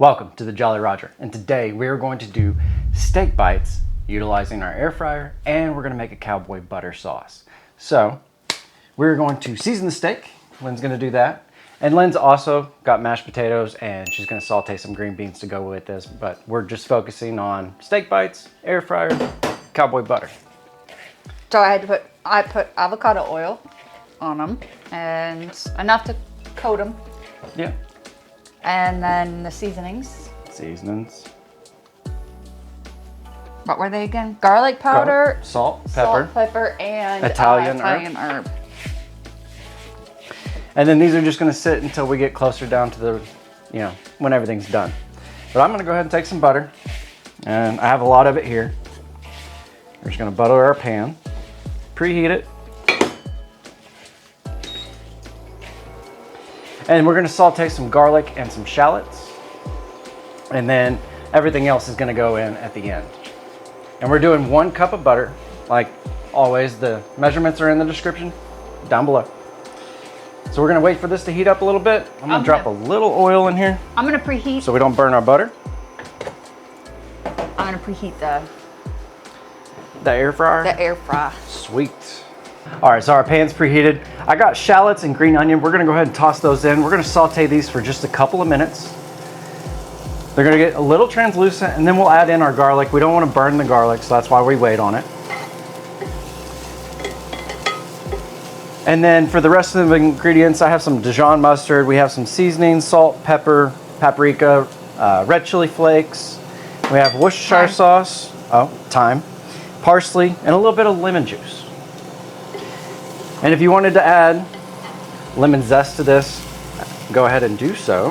Welcome to the Jolly Roger, and today we are going to do steak bites utilizing our air fryer, and we're going to make a cowboy butter sauce. So we're going to season the steak. Lynn's going to do that, and Lynn's also got mashed potatoes, and she's going to saute some green beans to go with this, but we're just focusing on steak bites, air fryer, cowboy butter. So I put avocado oil on them, and enough to coat them. Yeah. And then the seasonings. Seasonings. What were they again? Garlic powder, salt, pepper, and Italian herb. And then these are just going to sit until we get closer down to the, when everything's done. But I'm going to go ahead and take some butter, and I have a lot of it here. We're just going to butter our pan, preheat it, and we're going to saute some garlic and some shallots, and then everything else is going to go in at the end. And we're doing 1 cup of butter. Like always, the measurements are in the description down below. So we're going to wait for this to heat up a little bit. I'm going to drop a little oil in here. I'm going to preheat. So we don't burn our butter. I'm going to preheat the air fryer. The air fry. Sweet. All right, so our pan's preheated. I got shallots and green onion. We're gonna go ahead and toss those in. We're gonna saute these for just a couple of minutes. They're gonna get a little translucent, and then we'll add in our garlic. We don't wanna burn the garlic, so that's why we wait on it. And then for the rest of the ingredients, I have some Dijon mustard. We have some seasonings, salt, pepper, paprika, red chili flakes. We have Worcestershire sauce, thyme, parsley, and a little bit of lemon juice. And if you wanted to add lemon zest to this, go ahead and do so.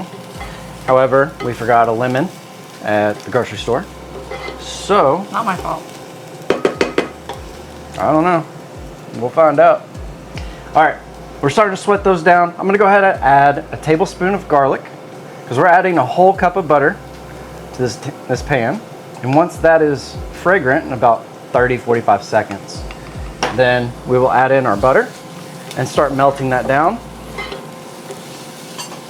However, we forgot a lemon at the grocery store. So, Not my fault. I don't know. We'll find out. All right, we're starting to sweat those down. I'm gonna go ahead and add a tablespoon of garlic, because we're adding a whole cup of butter to this pan. And once that is fragrant in about 30-45 seconds, then we will add in our butter and start melting that down.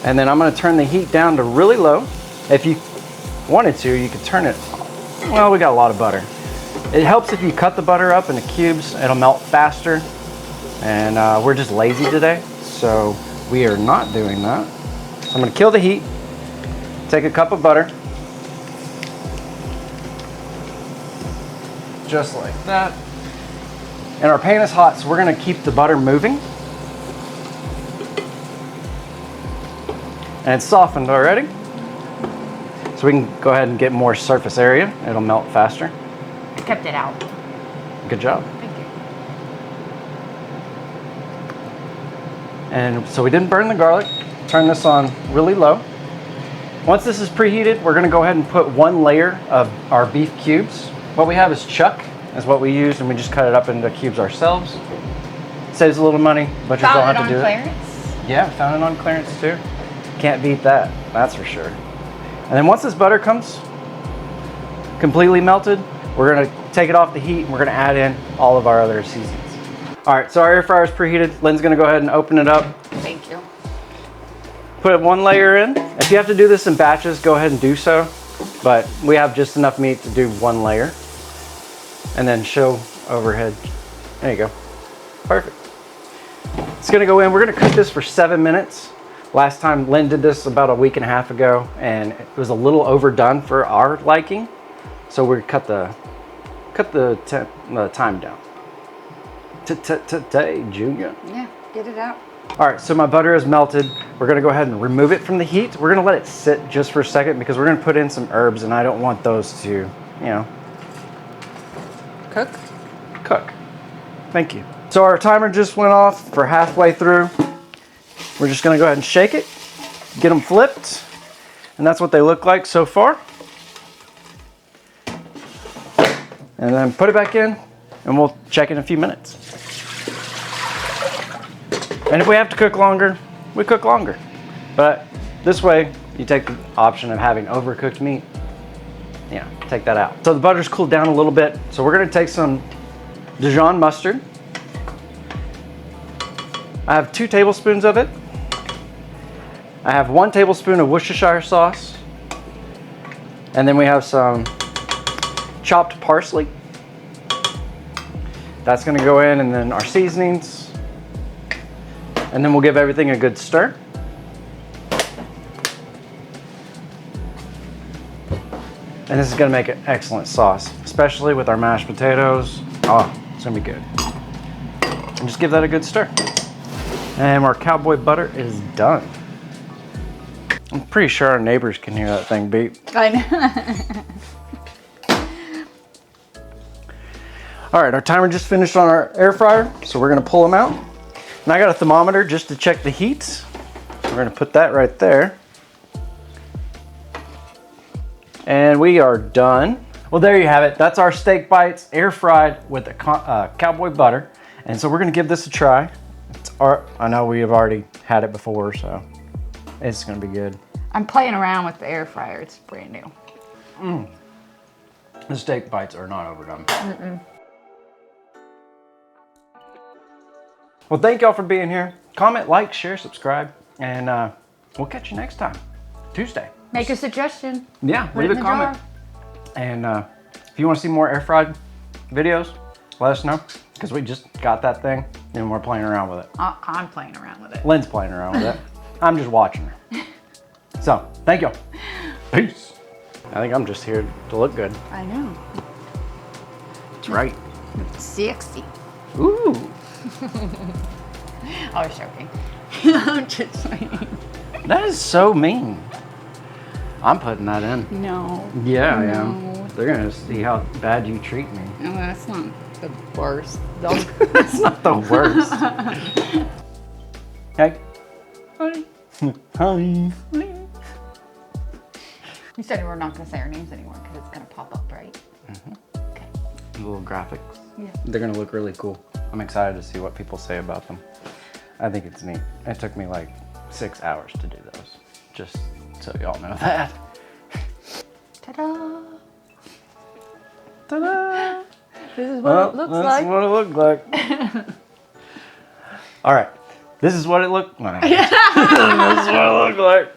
And then I'm going to turn the heat down to really low. If you wanted to, you could turn it, well, we got a lot of butter. It helps if you cut the butter up into cubes. It'll melt faster. And we're just lazy today, so we are not doing that. So I'm going to kill the heat, take a cup of butter, just like that. And our pan is hot, so we're gonna keep the butter moving. And it's softened already. So we can go ahead and get more surface area. It'll melt faster. I kept it out. Good job. Thank you. And so we didn't burn the garlic. Turn this on really low. Once this is preheated, we're gonna go ahead and put 1 layer of our beef cubes. What we have is chuck. Is what we use, and we just cut it up into cubes ourselves. Saves a little money, but you don't have to do clearance? it. Yeah, found it on clearance too. Can't beat that, that's for sure. And then once this butter comes completely melted, we're gonna take it off the heat and we're gonna add in all of our other seasonings. All right, so our air fryer is preheated. Lynn's gonna go ahead and open it up. Thank you. Put 1 layer in. If you have to do this in batches, go ahead and do so. But we have just enough meat to do 1 layer. And then show overhead. There you go. Perfect. It's gonna go in. We're gonna cook this for 7 minutes. Last time Lynn did this about a week and a half ago, and it was a little overdone for our liking. So we cut the time down. Junior. Yeah, get it out. All right, so my butter is melted. We're gonna go ahead and remove it from the heat. We're gonna let it sit just for a second because we're gonna put in some herbs, and I don't want those to, Cook. Thank you. So our timer just went off for halfway through. We're just gonna go ahead and shake it, get them flipped, and that's what they look like so far. And then put it back in, and we'll check in a few minutes. And if we have to cook longer, we cook longer. But this way, you take the option of having overcooked meat. Take that out. So the butter's cooled down a little bit. So we're gonna take some Dijon mustard. I have 2 tablespoons of it. I have 1 tablespoon of Worcestershire sauce. And then we have some chopped parsley. That's gonna go in, and then our seasonings. And then we'll give everything a good stir. And this is gonna make an excellent sauce, especially with our mashed potatoes. Oh, it's gonna be good. And just give that a good stir. And our cowboy butter is done. I'm pretty sure our neighbors can hear that thing beep. I know. All right, our timer just finished on our air fryer, so we're gonna pull them out. And I got a thermometer just to check the heat. So we're gonna put that right there. And we are done. Well, there you have it. That's our steak bites, air fried with the cowboy butter. And so we're gonna give this a try. I know we have already had it before, so it's gonna be good. I'm playing around with the air fryer. It's brand new. The steak bites are not overdone. Well, thank y'all for being here. Comment, like, share, subscribe, and we'll catch you next time, Tuesday. Make a suggestion. Yeah, Put it leave a in the comment. jar. And if you want to see more air fried videos, let us know, because we just got that thing and we're playing around with it. I'm playing around with it. Lynn's playing around with it. I'm just watching her. So, thank y'all. Peace. I think I'm just here to look good. I know. That's right. It's sexy. Ooh. I was joking. I'm just saying. That is so mean. I'm putting that in. No. Yeah, I No. am. They're gonna see how bad you treat me. No, that's not the worst. That's not the worst. Hey. Honey. Hi. You said we're not going to say our names anymore because it's going to pop up, right? Okay. Little graphics. Yeah. They're gonna look really cool. I'm excited to see what people say about them. I think it's neat. It took me like 6 hours to do those. Just so y'all know that. Ta-da! Ta-da! This is what it looks That's like. what it looked like. All right. This is what it looked like. This is what it looked like.